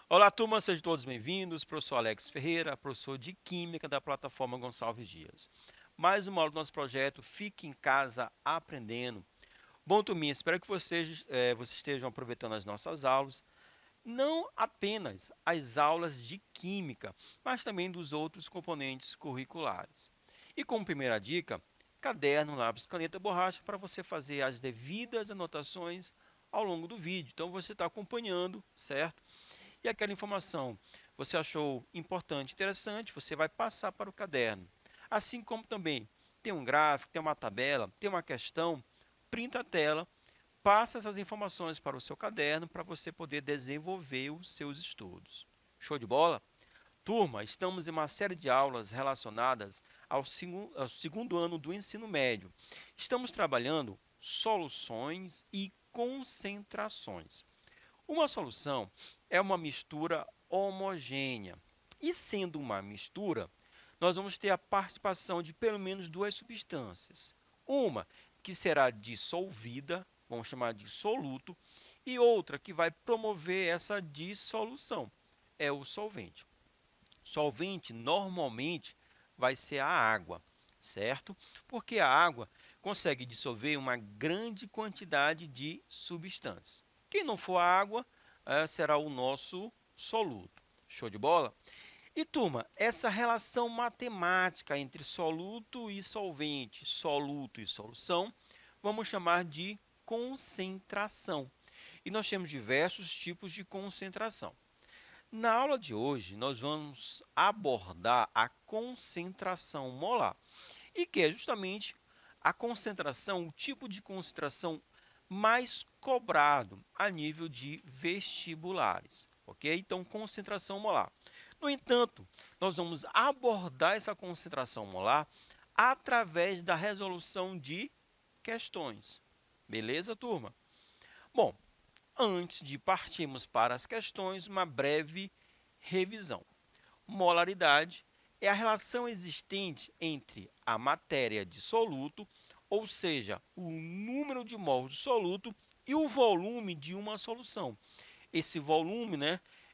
Olá, turma, sejam todos bem-vindos. Professor Alex Ferreira, professor de Química da plataforma Gonçalves Dias. Mais uma aula do nosso projeto Fique em Casa Aprendendo. Bom, turminha, espero que vocês estejam aproveitando as nossas aulas, não apenas as aulas de Química, mas também dos outros componentes curriculares. E como primeira dica, caderno, lápis, caneta, borracha para você fazer as devidas anotações ao longo do vídeo. Então, você está acompanhando, certo? E aquela informação você achou importante, interessante, você vai passar para o caderno. Assim como também tem um gráfico, tem uma tabela, tem uma questão, printa a tela, passa essas informações para o seu caderno para você poder desenvolver os seus estudos. Show de bola? Turma, estamos em uma série de aulas relacionadas ao segundo ano do ensino médio. Estamos trabalhando soluções e concentrações. Uma solução é uma mistura homogênea. E sendo uma mistura, nós vamos ter a participação de pelo menos duas substâncias. Uma que será dissolvida, vamos chamar de soluto, e outra que vai promover essa dissolução, é o solvente. Solvente normalmente vai ser a água, certo? Porque a água consegue dissolver uma grande quantidade de substâncias. Quem não for água, será o nosso soluto. Show de bola? E turma, essa relação matemática entre soluto e solvente, soluto e solução, vamos chamar de concentração. E nós temos diversos tipos de concentração. Na aula de hoje, nós vamos abordar a concentração molar, e que é justamente a concentração, o tipo de concentração mais cobrado a nível de vestibulares, ok? Então, concentração molar. No entanto, nós vamos abordar essa concentração molar através da resolução de questões. Beleza, turma? Bom, antes de partirmos para as questões, uma breve revisão. Molaridade é a relação existente entre a matéria dissoluto, ou seja, o número de mols do soluto, e o volume de uma solução. Esse volume,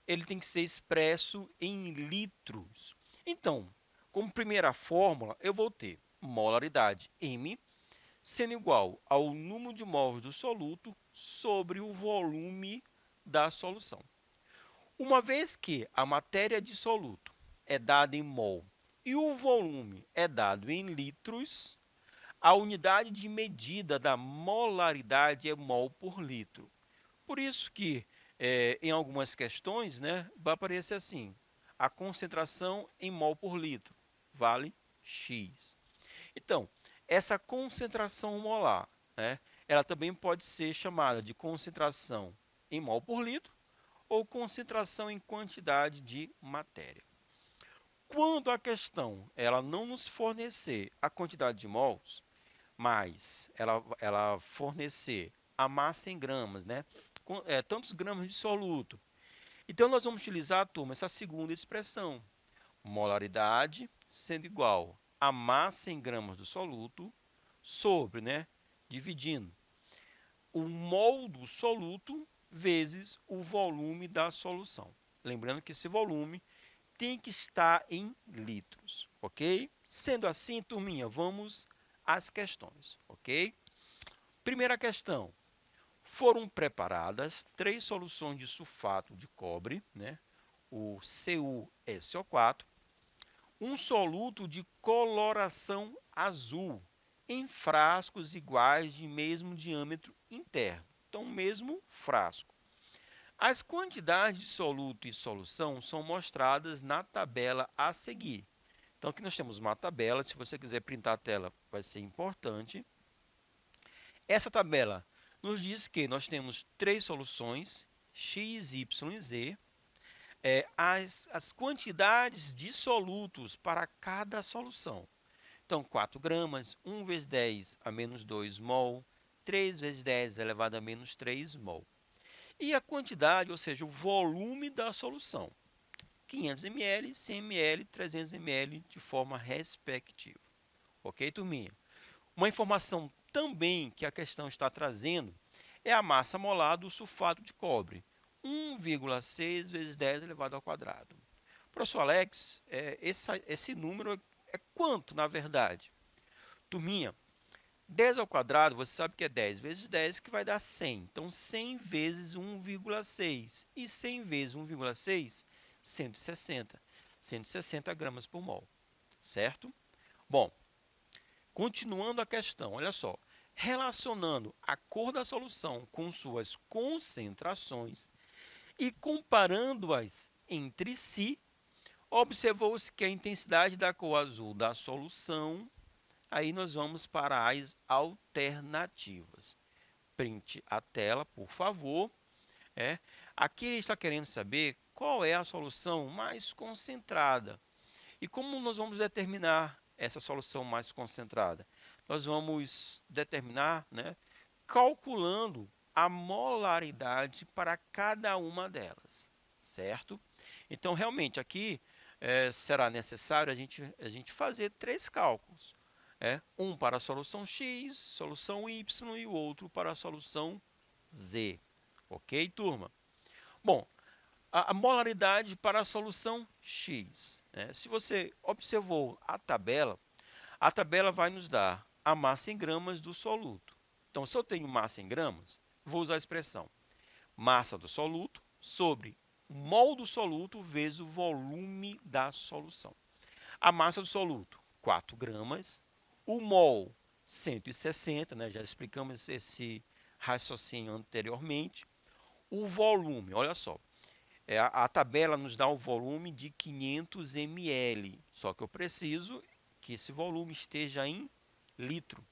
ele tem que ser expresso em litros. Então, como primeira fórmula, eu vou ter molaridade M sendo igual ao número de mols do soluto sobre o volume da solução. Uma vez que a matéria dissoluto é dada em mol e o volume é dado em litros, a unidade de medida da molaridade é mol por litro. Por isso que, em algumas questões, vai aparecer assim, a concentração em mol por litro vale X. Então, essa concentração molar, ela também pode ser chamada de concentração em mol por litro ou concentração em quantidade de matéria. Quando a questão ela não nos fornecer a quantidade de mols, mas ela fornecer a massa em gramas, tantos gramas de soluto, então nós vamos utilizar, turma, essa segunda expressão, molaridade sendo igual a massa em gramas do soluto sobre, dividindo o mol do soluto vezes o volume da solução. Lembrando que esse volume tem que estar em litros, ok? Sendo assim, turminha, vamos às questões, ok? Primeira questão. Foram preparadas 3 soluções de sulfato de cobre, o CuSO4, um soluto de coloração azul em frascos iguais de mesmo diâmetro interno. Então, mesmo frasco. As quantidades de soluto e solução são mostradas na tabela a seguir. Então, aqui nós temos uma tabela. Se você quiser printar a tela, vai ser importante. Essa tabela nos diz que nós temos 3 soluções, x, y e z. As quantidades de solutos para cada solução. Então, 4 gramas, 1 vezes 10 a menos 2 mol, 3 vezes 10 elevado a menos 3 mol. E a quantidade, ou seja, o volume da solução, 500 ml, 100 ml, 300 ml de forma respectiva. Ok, turminha? Uma informação também que a questão está trazendo é a massa molar do sulfato de cobre, 1,6 vezes 10 elevado ao quadrado. Professor Alex, esse número é quanto, na verdade? Turminha, 10 ao quadrado, você sabe que é 10 vezes 10, que vai dar 100. Então, 100 vezes 1,6. E 100 vezes 1,6, 160. 160 gramas por mol, certo? Bom, continuando a questão, olha só. Relacionando a cor da solução com suas concentrações e comparando-as entre si, observou-se que a intensidade da cor azul da solução, aí nós vamos para as alternativas. Print a tela, por favor. Aqui ele está querendo saber qual é a solução mais concentrada. E como nós vamos determinar essa solução mais concentrada? Nós vamos determinar, calculando a molaridade para cada uma delas, certo? Então, realmente, aqui será necessário a gente fazer 3 cálculos. Um para a solução X, solução Y e o outro para a solução Z. Ok, turma? Bom, a molaridade para a solução X. Se você observou a tabela vai nos dar a massa em gramas do soluto. Então, se eu tenho massa em gramas, vou usar a expressão massa do soluto sobre mol do soluto vezes o volume da solução. A massa do soluto, 4 gramas. O mol, 160, já explicamos esse raciocínio anteriormente. O volume, olha só, a tabela nos dá o volume de 500 ml, só que eu preciso que esse volume esteja em litro.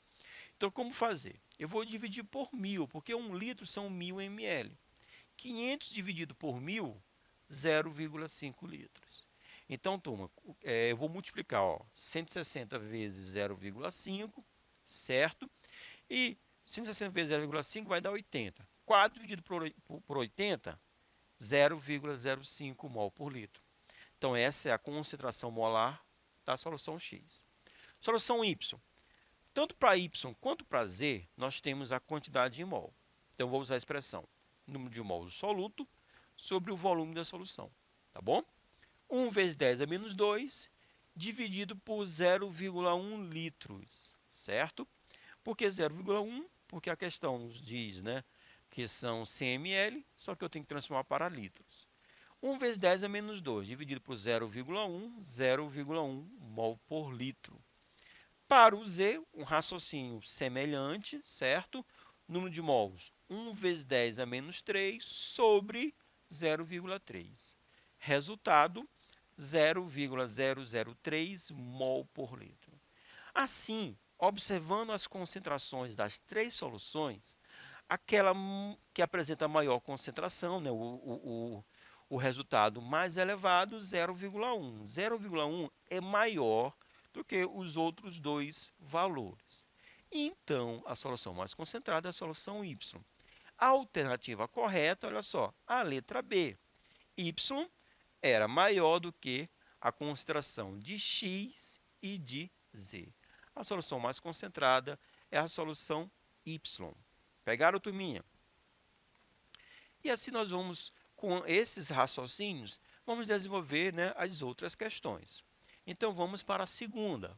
Então, como fazer? Eu vou dividir por 1000, porque 1 litro são 1000 ml. 500 dividido por 1000, 0,5 litros. Então, turma, eu vou multiplicar 160 vezes 0,5, certo? E 160 vezes 0,5 vai dar 80. 4 dividido por 80, 0,05 mol por litro. Então, essa é a concentração molar da solução X. Solução Y. Tanto para Y quanto para Z, nós temos a quantidade em mol. Então, vou usar a expressão número de mols do soluto sobre o volume da solução. Tá bom? 1 vezes 10 é menos 2, dividido por 0,1 litros, certo? Por que 0,1? Porque a questão nos diz que são 100 ml, só que eu tenho que transformar para litros. 1 vezes 10 é menos 2, dividido por 0,1, 0,1 mol por litro. Para o Z, um raciocínio semelhante, certo? Número de mols, 1 vezes 10 é menos 3 sobre 0,3. Resultado, 0,003 mol por litro. Assim, observando as concentrações das 3 soluções, aquela que apresenta maior concentração, o resultado mais elevado, 0,1. 0,1 é maior do que os outros 2 valores. Então, a solução mais concentrada é a solução Y. A alternativa correta, olha só, a letra B. Y era maior do que a concentração de X e de Z. A solução mais concentrada é a solução Y. Pegaram, turminha? E assim nós vamos, com esses raciocínios, vamos desenvolver as outras questões. Então, vamos para a segunda.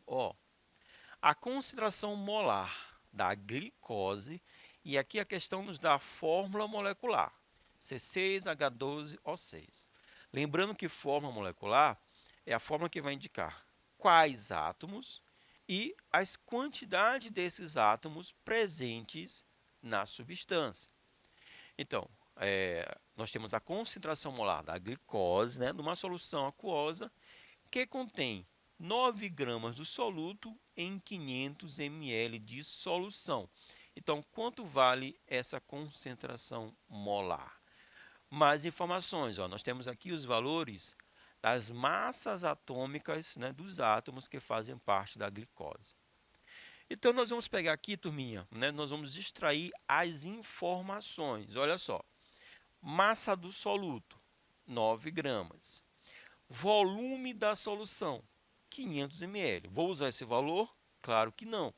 A concentração molar da glicose, e aqui a questão nos dá a fórmula molecular, C6H12O6. Lembrando que fórmula molecular é a fórmula que vai indicar quais átomos e as quantidades desses átomos presentes na substância. Então, nós temos a concentração molar da glicose, numa solução aquosa que contém 9 gramas do soluto em 500 ml de solução. Então, quanto vale essa concentração molar? Mais informações, nós temos aqui os valores das massas atômicas dos átomos que fazem parte da glicose. Então, nós vamos pegar aqui, turminha, nós vamos extrair as informações. Olha só, massa do soluto, 9 gramas. Volume da solução, 500 ml. Vou usar esse valor? Claro que não.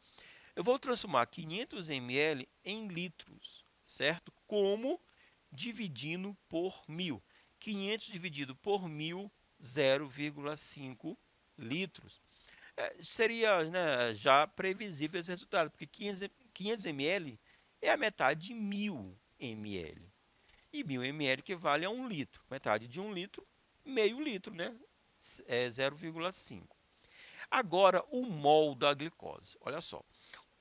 Eu vou transformar 500 ml em litros, certo? Como? Dividindo por 1.000. 500 dividido por 1.000, 0,5 litros. Seria, né, já previsível esse resultado, porque 500 ml é a metade de 1.000 ml. E 1.000 ml equivale a 1 litro. Metade de 1 litro, meio litro, né? É 0,5. Agora, o mol da glicose. Olha só.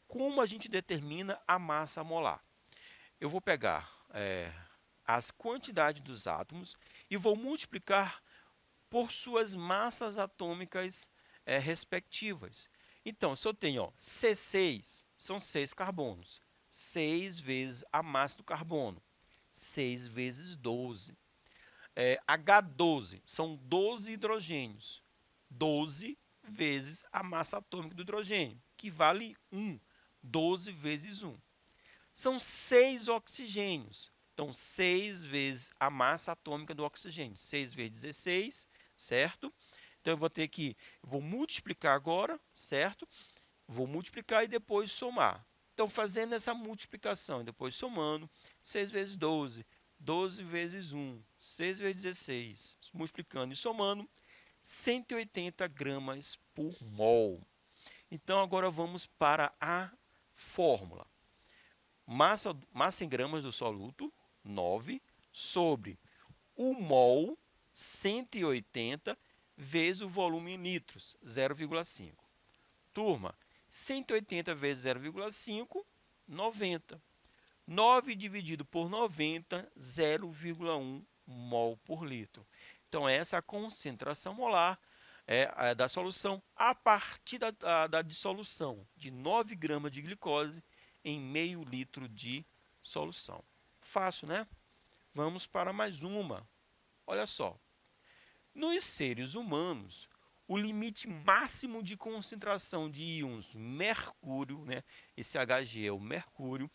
Como a gente determina a massa molar? Eu vou pegar as quantidades dos átomos e vou multiplicar por suas massas atômicas respectivas. Então, se eu tenho C6, são 6 carbonos. 6 vezes a massa do carbono. 6 vezes 12. H12, são 12 hidrogênios. 12 vezes a massa atômica do hidrogênio, que vale 1. 12 vezes 1. São 6 oxigênios. Então, 6 vezes a massa atômica do oxigênio. 6 vezes 16, certo? Então, vou multiplicar agora, certo? Vou multiplicar e depois somar. Então, fazendo essa multiplicação e depois somando, 6 vezes 12, 12 vezes 1, 6 vezes 16, multiplicando e somando, 180 gramas por mol. Então, agora vamos para a fórmula. Massa em gramas do soluto, 9, sobre o mol, 180, vezes o volume em litros, 0,5. Turma, 180 vezes 0,5, 90. 9 dividido por 90, 0,1 mol por litro. Então, essa é a concentração molar da solução a partir da dissolução de 9 gramas de glicose em meio litro de solução. Fácil, né? Vamos para mais uma. Olha só. Nos seres humanos, o limite máximo de concentração de íons mercúrio, né? Esse Hg é o mercúrio,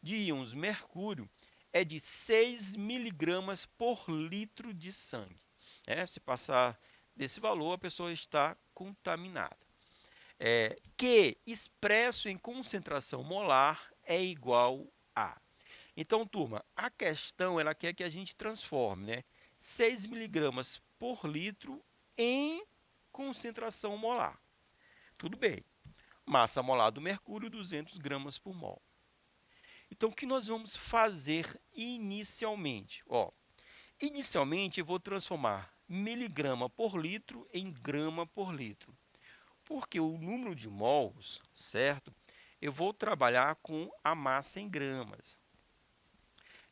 de íons mercúrio é de 6 miligramas por litro de sangue. Se passar desse valor, a pessoa está contaminada. Que expresso em concentração molar é igual a. Então, turma, a questão ela quer que a gente transforme, né, 6 miligramas por litro em concentração molar. Tudo bem. Massa molar do mercúrio, 200 gramas por mol. Então, o que nós vamos fazer inicialmente? Inicialmente, eu vou transformar miligrama por litro em grama por litro. Porque o número de mols, certo? Eu vou trabalhar com a massa em gramas.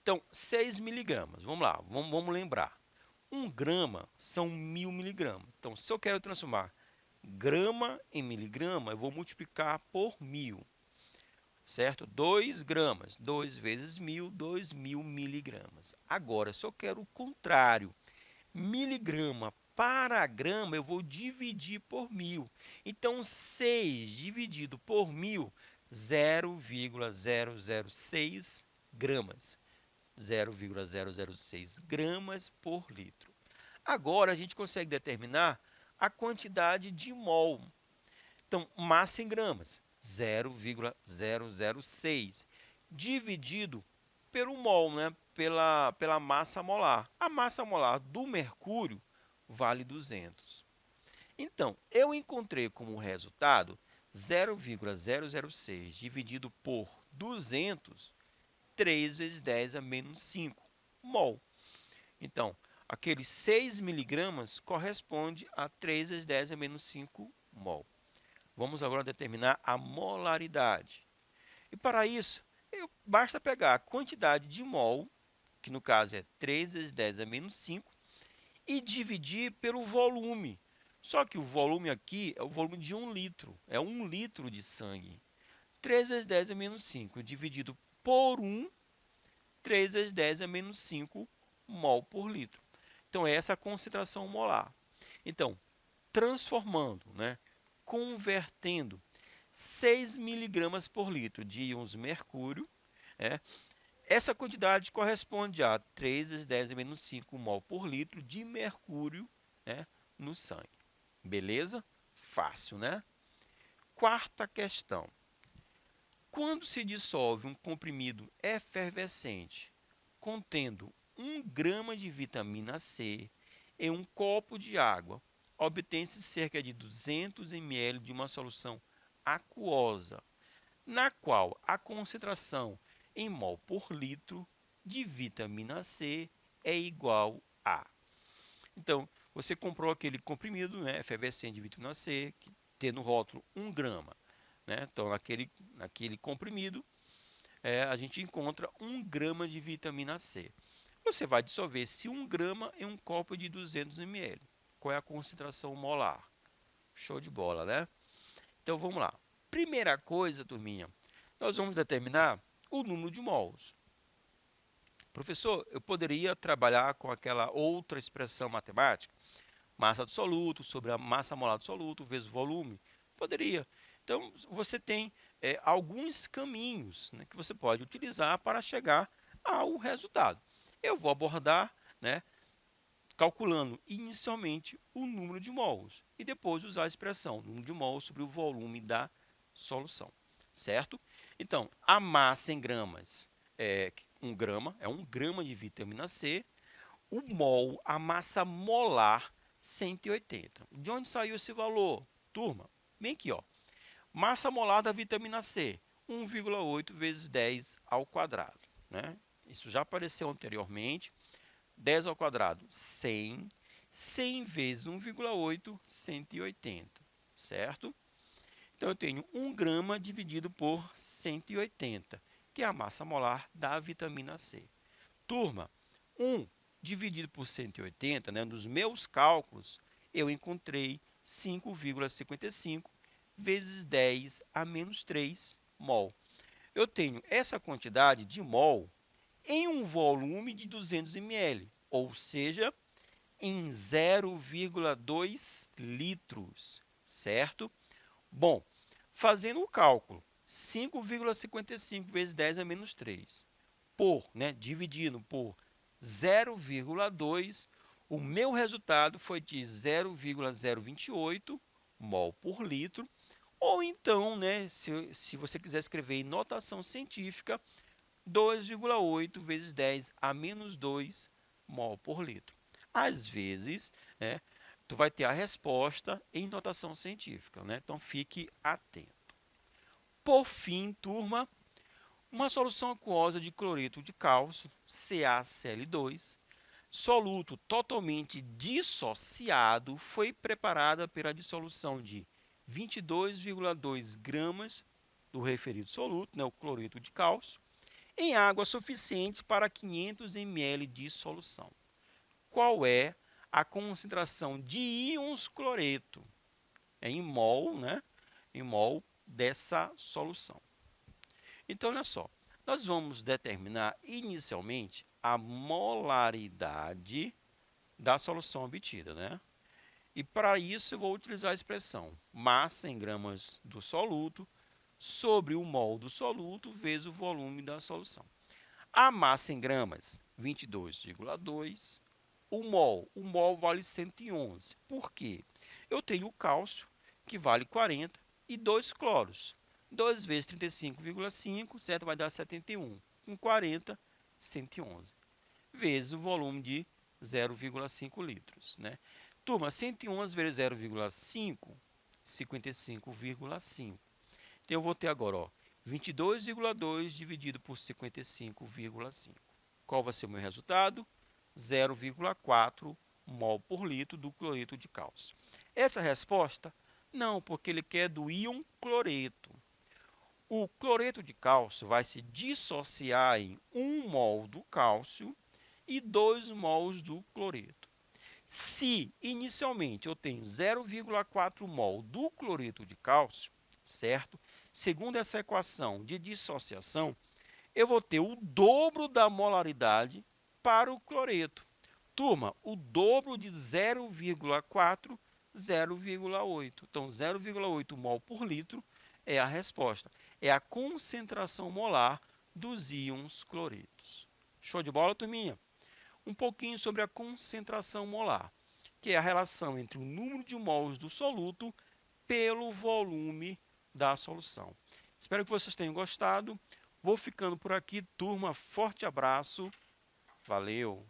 Então, 6 miligramas. Vamos lá, vamos lembrar. 1 grama são 1.000 miligramas. Então, se eu quero transformar grama em miligrama, eu vou multiplicar por 1.000. Certo? 2 gramas. 2 vezes 1.000, 2.000 miligramas. Agora, se eu quero o contrário, miligrama para grama, eu vou dividir por 1.000. Então, 6 dividido por 1.000, 0,006 gramas. 0,006 gramas por litro. Agora, a gente consegue determinar a quantidade de mol. Então, massa em gramas, 0,006, dividido pelo mol, né? pela massa molar. A massa molar do mercúrio vale 200. Então, eu encontrei como resultado 0,006 dividido por 200, 3 vezes 10 a menos 5 mol. Então, aqueles 6 miligramas corresponde a 3 vezes 10 a menos 5 mol. Vamos agora determinar a molaridade. E para isso, basta pegar a quantidade de mol, que no caso é 3 vezes 10 a menos 5, e dividir pelo volume. Só que o volume aqui é o volume de 1 litro, é 1 litro de sangue. 3 vezes 10 a menos 5 dividido por 1, 3 vezes 10 a menos 5 mol por litro. Então, essa é a concentração molar. Então, transformando, né, convertendo 6 miligramas por litro de íons mercúrio, essa quantidade corresponde a 3 vezes 10 a menos 5 mol por litro de mercúrio, no sangue. Beleza? Fácil, né? Quarta questão. Quando se dissolve um comprimido efervescente contendo 1 grama de vitamina C em um copo de água, obtém-se cerca de 200 ml de uma solução aquosa, na qual a concentração em mol por litro de vitamina C é igual a. Então, você comprou aquele comprimido, né, efervescente de vitamina C, que tem no rótulo 1 grama. Né? Então, naquele comprimido, a gente encontra 1 grama de vitamina C. Você vai dissolver esse 1 grama em um copo de 200 ml. Qual é a concentração molar? Show de bola, né? Então, vamos lá. Primeira coisa, turminha, nós vamos determinar o número de mols. Professor, eu poderia trabalhar com aquela outra expressão matemática? Massa do soluto sobre a massa molar do soluto vezes o volume? Poderia. Então, você tem alguns caminhos, né, que você pode utilizar para chegar ao resultado. Eu vou abordar, né, calculando inicialmente o número de mols e depois usar a expressão número de mols sobre o volume da solução, certo? Então, a massa em gramas é 1 grama, é 1 grama de vitamina C. O mol, a massa molar, 180. De onde saiu esse valor? Turma, bem aqui, ó. Massa molar da vitamina C, 1,8 vezes 10 ao quadrado. Né? Isso já apareceu anteriormente. 10 ao quadrado, 100. 100 vezes 1,8, 180. Certo? Então, eu tenho 1 grama dividido por 180, que é a massa molar da vitamina C. Turma, 1 dividido por 180, né, nos meus cálculos, eu encontrei 5,55 vezes 10 a menos 3 mol. Eu tenho essa quantidade de mol em um volume de 200 ml, ou seja, em 0,2 litros, certo? Bom, fazendo o cálculo, 5,55 vezes 10 a menos 3, dividindo por 0,2, o meu resultado foi de 0,028 mol por litro, ou então, né, se você quiser escrever em notação científica, 2,8 vezes 10 a menos 2 mol por litro. Às vezes, né, tu vai ter a resposta em notação científica, né? Então fique atento. Por fim, turma, uma solução aquosa de cloreto de cálcio, CaCl2, soluto totalmente dissociado, foi preparada pela dissolução de 22,2 gramas do referido soluto, né, o cloreto de cálcio, em água suficiente para 500 ml de solução. Qual é a concentração de íons cloreto em mol, né, em mol dessa solução? Então, olha só, nós vamos determinar inicialmente a molaridade da solução obtida, né? E para isso eu vou utilizar a expressão massa em gramas do soluto sobre o mol do soluto vezes o volume da solução. A massa em gramas, 22,2. O mol vale 111. Por quê? Eu tenho o cálcio, que vale 40, e 2 cloros. 2 vezes 35,5, certo? Vai dar 71. Com 40, 111. Vezes o volume de 0,5 litros. Né? Turma, 111 vezes 0,5, 55,5. Então, eu vou ter agora 22,2 dividido por 55,5. Qual vai ser o meu resultado? 0,4 mol por litro do cloreto de cálcio. Essa resposta? Não, porque ele quer do íon cloreto. O cloreto de cálcio vai se dissociar em 1 mol do cálcio e 2 mols do cloreto. Se inicialmente eu tenho 0,4 mol do cloreto de cálcio, certo? Segundo essa equação de dissociação, eu vou ter o dobro da molaridade para o cloreto. Turma, o dobro de 0,4, 0,8. Então, 0,8 mol por litro é a resposta. É a concentração molar dos íons cloretos. Show de bola, turminha? Um pouquinho sobre a concentração molar. que é a relação entre o número de mols do soluto pelo volume da solução. Espero que vocês tenham gostado. Vou ficando por aqui, turma. Forte abraço. Valeu!